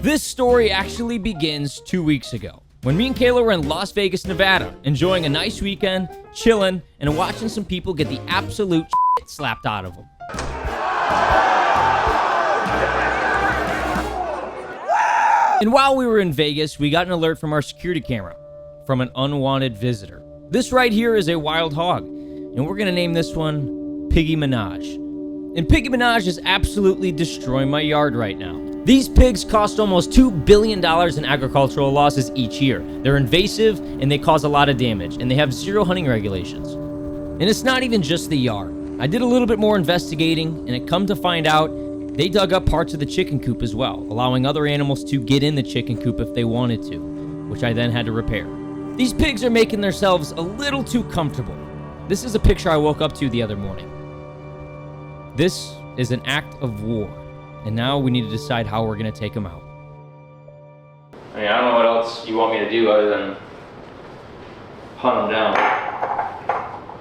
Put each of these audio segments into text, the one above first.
This story actually begins 2 weeks ago, when me and Kayla were in Las Vegas, Nevada, enjoying a nice weekend, chilling, and watching some people get the absolute shit slapped out of them. And while we were in Vegas, we got an alert from our security camera from an unwanted visitor. This right here is a wild hog, and we're gonna name this one Piggy Minaj. And Piggy Minaj is absolutely destroying my yard right now. These pigs cost almost $2 billion in agricultural losses each year. They're invasive and they cause a lot of damage, and they have zero hunting regulations. And it's not even just the yard. I did a little bit more investigating, and it come to find out they dug up parts of the chicken coop as well, allowing other animals to get in the chicken coop if they wanted to, which I then had to repair. These pigs are making themselves a little too comfortable. This is a picture I woke up to the other morning. This is an act of war. And now we need to decide how we're going to take them out. I mean, I don't know what else you want me to do other than hunt them down.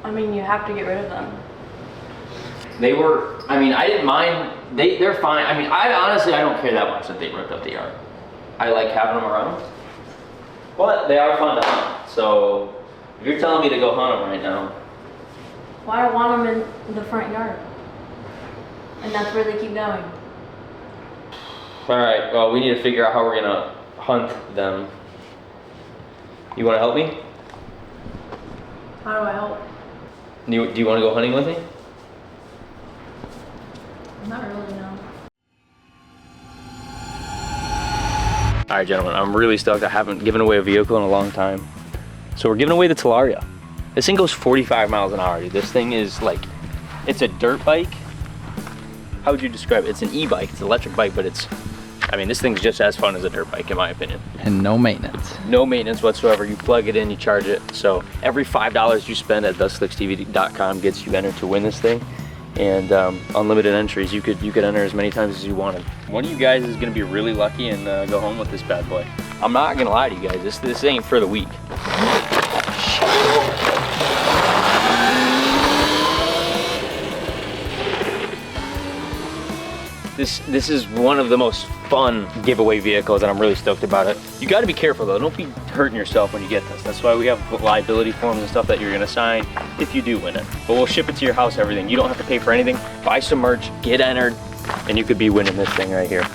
I mean, you have to get rid of them. They were, I mean, I didn't mind. They're fine. I mean, honestly, I don't care that much that they ripped up the yard. I like having them around. But they are fun to hunt. So if you're telling me to go hunt them right now. Why want them in the front yard? And that's where they keep going. All right, well, we need to figure out how we're gonna hunt them. You wanna help me? How do I help? Do you wanna go hunting with me? Not really, no. All right, gentlemen, I'm really stoked. I haven't given away a vehicle in a long time. So we're giving away the Talaria. This thing goes 45 miles an hour, dude. This thing is like, it's a dirt bike. How would you describe it? It's an e-bike, it's an electric bike, but it's, I mean, this thing's just as fun as a dirt bike, in my opinion. And no maintenance. No maintenance whatsoever. You plug it in, you charge it. So every $5 you spend at slickstevie.com gets you entered to win this thing. And unlimited entries. You could enter as many times as you wanted. One of you guys is gonna be really lucky and go home with this bad boy. I'm not gonna lie to you guys, this ain't for the weak. This is one of the most fun giveaway vehicles, and I'm really stoked about it. You got to be careful though. Don't be hurting yourself when you get this. That's why we have liability forms and stuff that you're gonna sign if you do win it. But we'll ship it to your house, everything. You don't have to pay for anything. Buy some merch, get entered, and you could be winning this thing right here.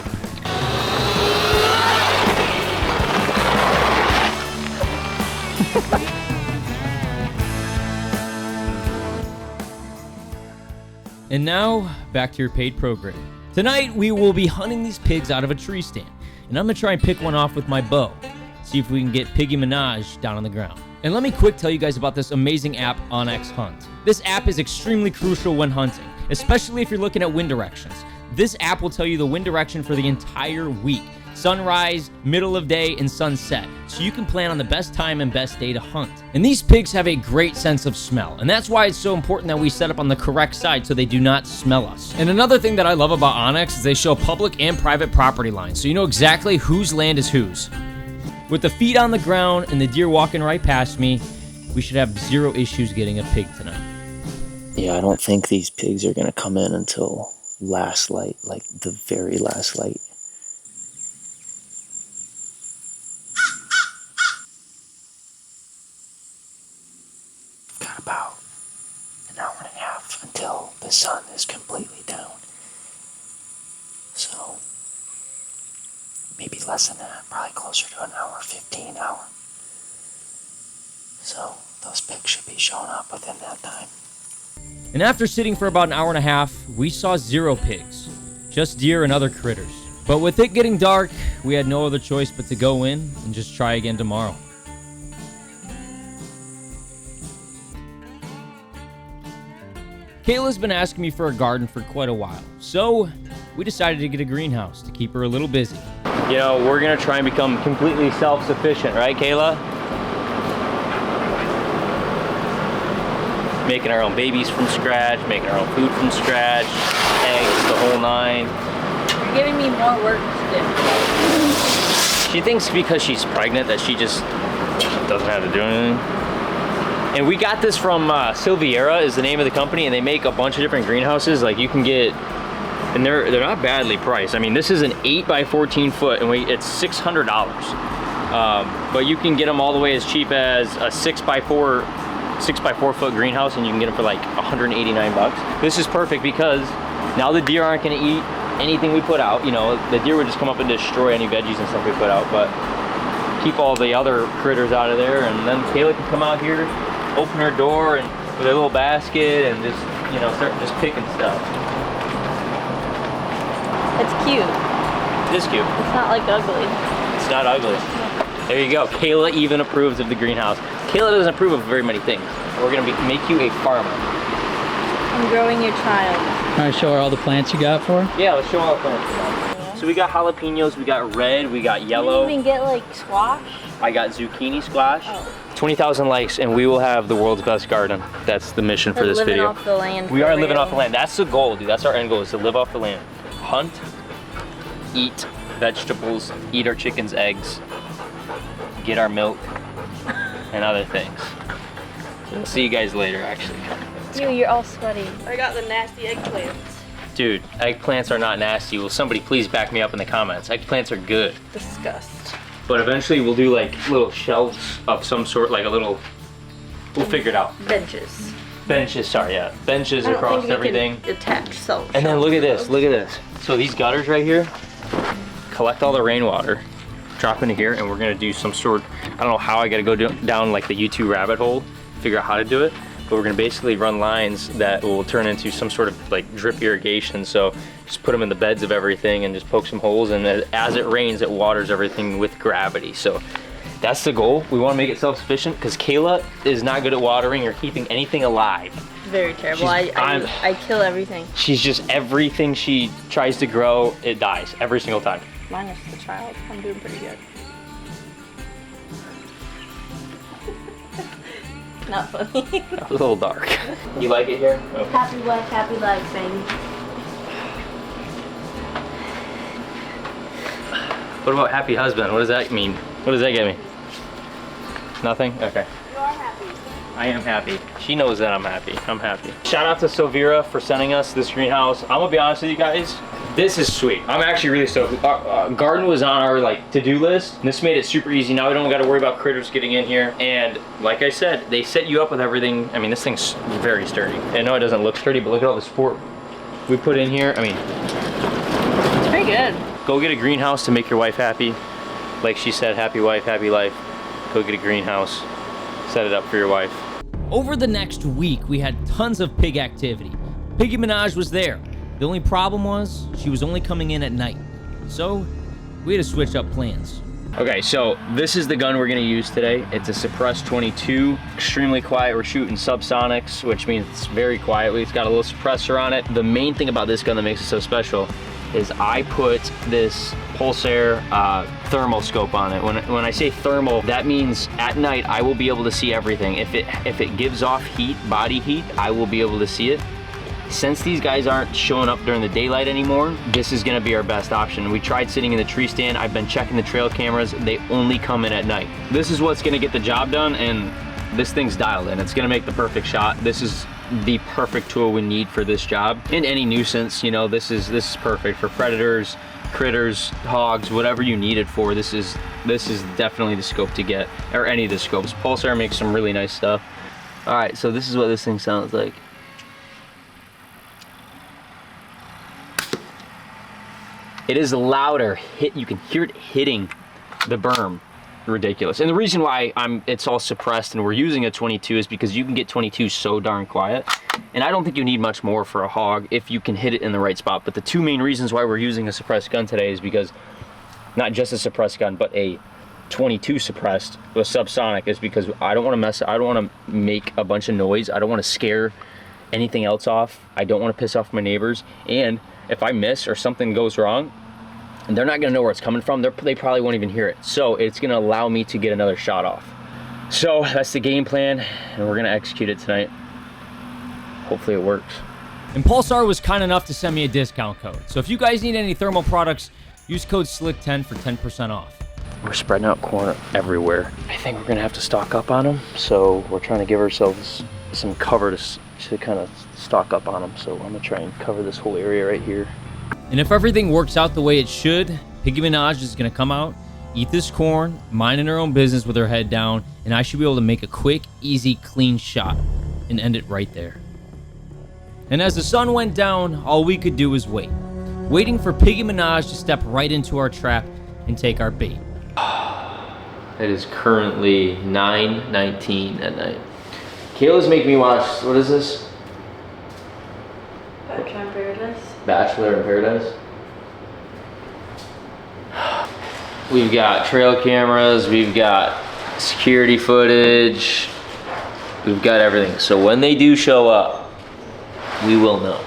And now, back to your paid program. Tonight, we will be hunting these pigs out of a tree stand, and I'm gonna try and pick one off with my bow. See if we can get Piggy Minaj down on the ground. And let me quick tell you guys about this amazing app, Onyx Hunt. This app is extremely crucial when hunting, especially if you're looking at wind directions. This app will tell you the wind direction for the entire week. Sunrise, middle of day, and sunset, so you can plan on the best time and best day to hunt. And these pigs have a great sense of smell, and that's why it's so important that we set up on the correct side so they do not smell us. And another thing that I love about Onyx is they show public and private property lines, so you know exactly whose land is whose. With the feet on the ground and the deer walking right past me, we should have zero issues getting a pig tonight. Yeah, I don't think these pigs are gonna come in until last light, like the very last light. About an hour and a half until the sun is completely down. So maybe less than that, probably closer to an hour, 15 hour. So those pigs should be showing up within that time. And after sitting for about an hour and a half, we saw zero pigs, just deer and other critters. But with it getting dark, we had no other choice but to go in and just try again tomorrow. Kayla's been asking me for a garden for quite a while, so we decided to get a greenhouse to keep her a little busy. You know, we're gonna try and become completely self-sufficient, right, Kayla? Making our own babies from scratch, making our own food from scratch, eggs, the whole nine. You're giving me more work to do. She thinks because she's pregnant that she just doesn't have to do anything. And we got this from Silviera is the name of the company, and they make a bunch of different greenhouses. Like you can get And they're not badly priced. I mean, this is an 8 by 14 foot, and it's $600. But you can get them all the way as cheap as a 6 by 4 foot greenhouse, and you can get them for like 189 bucks. This is perfect because now the deer aren't going to eat anything we put out. You know, the deer would just come up and destroy any veggies and stuff we put out, but keep all the other critters out of there. And then Kayla can come out here, open her door, and with a little basket, and just, you know, start just picking stuff. It's cute. It is cute. It's not like ugly. It's not ugly. There you go. Kayla even approves of the greenhouse. Kayla doesn't approve of very many things. We're gonna make you a farmer. I'm growing your child. All right, show her all the plants you got for her. Yeah, let's show all the plants. Yeah. So we got jalapenos, we got red, we got yellow. You didn't even get like squash? I got zucchini squash. Oh. 20,000 likes and we will have the world's best garden. That's the mission for this video. Living off the land. We are living off the land. That's the goal, dude. That's our end goal, is to live off the land. Hunt, eat vegetables, eat our chickens' eggs, get our milk, and other things. We'll see you guys later, actually. You're all sweaty. I got the nasty eggplants. Dude, eggplants are not nasty. Will somebody please back me up in the comments? Eggplants are good. Disgust. But eventually we'll do like little shelves of some sort, like a little, we'll figure it out. Benches. Benches, sorry, yeah. Benches I don't across think we everything. can attach self. And then look at this, look at this. So these gutters right here, collect all the rainwater, drop into here, and we're gonna do some sort, I don't know how, I gotta go down like the YouTube rabbit hole, figure out how to do it, but we're gonna basically run lines that will turn into some sort of like drip irrigation. So just put them in the beds of everything and just poke some holes, and as it rains, it waters everything with gravity. So that's the goal. We wanna make it self-sufficient because Kayla is not good at watering or keeping anything alive. Very terrible. I kill everything. She's just, everything she tries to grow, it dies every single time. Minus the child. I'm doing pretty good. Not funny. That was a little dark. You like it here? Oh. Happy wife, happy life, baby. What about happy husband? What does that mean? What does that get me? Nothing? Okay. You are happy. I am happy. She knows that I'm happy. I'm happy. Shout out to Silvira for sending us this greenhouse. I'm gonna be honest with you guys. This is sweet. I'm actually really stoked. Garden was on our like to-do list. And this made it super easy. Now we don't gotta worry about critters getting in here. And like I said, they set you up with everything. I mean, this thing's very sturdy. I know it doesn't look sturdy, but look at all the support we put in here. I mean, It's pretty good. go get a greenhouse to make your wife happy. Like she said, happy wife, happy life. Go get a greenhouse. Set it up for your wife. Over the next week, we had tons of pig activity. Piggy Minaj was there. The only problem was she was only coming in at night. So we had to switch up plans. Okay, so this is the gun we're gonna use today. It's a Suppress 22, extremely quiet. We're shooting subsonics, which means it's very quiet. It's got a little suppressor on it. The main thing about this gun that makes it so special is I put this Pulsar thermal scope on it. When I say thermal, that means at night I will be able to see everything. If it gives off heat, body heat, I will be able to see it. Since these guys aren't showing up during the daylight anymore, this is gonna be our best option. We tried sitting in the tree stand. I've been checking the trail cameras. They only come in at night. This is what's gonna get the job done, and this thing's dialed in. It's gonna make the perfect shot. This is the perfect tool we need for this job. And any nuisance, you know, this is perfect for predators, critters, hogs, whatever you need it for. This is definitely the scope to get, or any of the scopes. Pulsar makes some really nice stuff. All right, so this is what this thing sounds like. It is louder. You can hear it hitting the berm. Ridiculous. And the reason why it's all suppressed and we're using a 22 is because you can get 22 so darn quiet. And I don't think you need much more for a hog if you can hit it in the right spot. But the two main reasons why we're using a suppressed gun today is because not just a suppressed gun, but a 22 suppressed with subsonic, is because I don't want to make a bunch of noise. I don't want to scare anything else off. I don't want to piss off my neighbors. And if I miss or something goes wrong, and they're not gonna know where it's coming from, they probably won't even hear it. So it's gonna allow me to get another shot off. So that's the game plan, and we're gonna execute it tonight. Hopefully it works. And Pulsar was kind enough to send me a discount code. So if you guys need any thermal products, use code SLICK10 for 10% off. We're spreading out corn everywhere. I think we're gonna have to stock up on them. So we're trying to give ourselves some cover to kind of stock up on them. So I'm gonna try and cover this whole area right here. And if everything works out the way it should, Piggy Minaj is gonna come out, eat this corn, minding her own business with her head down, and I should be able to make a quick, easy, clean shot and end it right there. And as the sun went down, all we could do was wait. Waiting for Piggy Minaj to step right into our trap and take our bait. It is currently 9:19 at night. Kayla's making me watch, what is this? Bachelor in Paradise. Bachelor in Paradise. We've got trail cameras, we've got security footage, we've got everything. So when they do show up, we will know.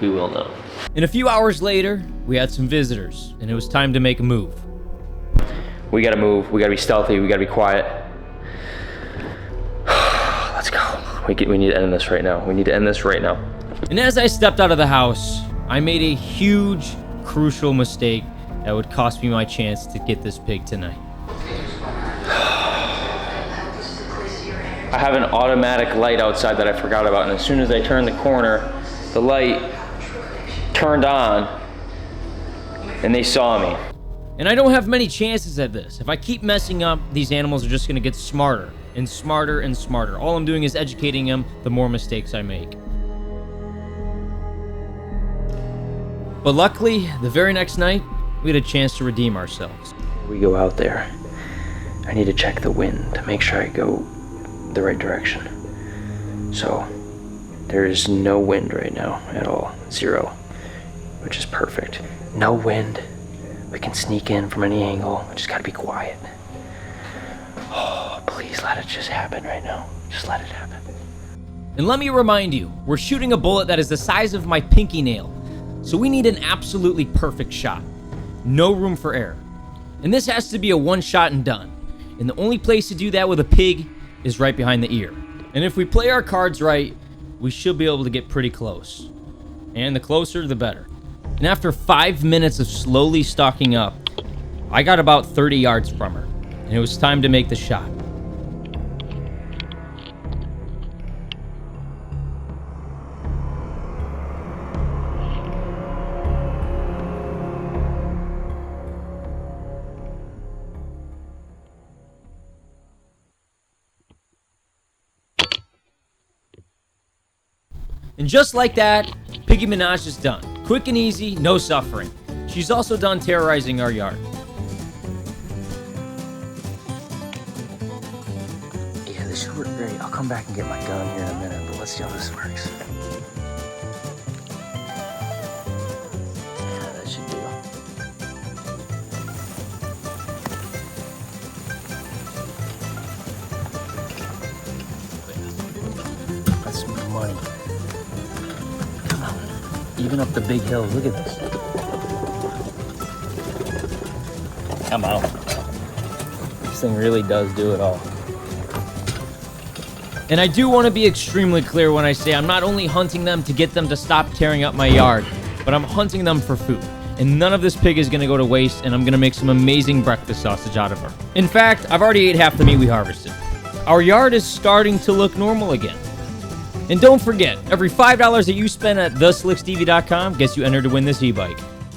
We will know. And a few hours later, we had some visitors, and it was time to make a move. We gotta move, we gotta be stealthy, we gotta be quiet. Let's go. We need to end this right now. We need to end this right now. And as I stepped out of the house, I made a huge, crucial mistake that would cost me my chance to get this pig tonight. I have an automatic light outside that I forgot about, and as soon as I turned the corner, the light turned on, and they saw me. And I don't have many chances at this. If I keep messing up, these animals are just gonna get smarter and smarter and smarter. All I'm doing is educating them the more mistakes I make. But luckily, the very next night, we had a chance to redeem ourselves. We go out there. I need to check the wind to make sure I go the right direction. So, there is no wind right now at all. 0, which is perfect. No wind. We can sneak in from any angle. We just gotta be quiet. Oh, please let it just happen right now. Just let it happen. And let me remind you, we're shooting a bullet that is the size of my pinky nail. So we need an absolutely perfect shot. No room for error. And this has to be a one shot and done. And the only place to do that with a pig is right behind the ear. And if we play our cards right, we should be able to get pretty close. And the closer, the better. And after 5 minutes of slowly stalking up, I got about 30 yards from her, and it was time to make the shot. And just like that, Piggy Minaj is done. Quick and easy, no suffering. She's also done terrorizing our yard. Yeah, this should work great. I'll come back and get my gun here in a minute, but let's see how this works. Yeah, that should do. That's money. Come on. Even up the big hills. Look at this. Come on. This thing really does do it all. And I do want to be extremely clear when I say I'm not only hunting them to get them to stop tearing up my yard, but I'm hunting them for food. And none of this pig is going to go to waste, and I'm going to make some amazing breakfast sausage out of her. In fact, I've already ate half the meat we harvested. Our yard is starting to look normal again. And don't forget, every $5 that you spend at theslickstevie.com gets you entered to win this e-bike.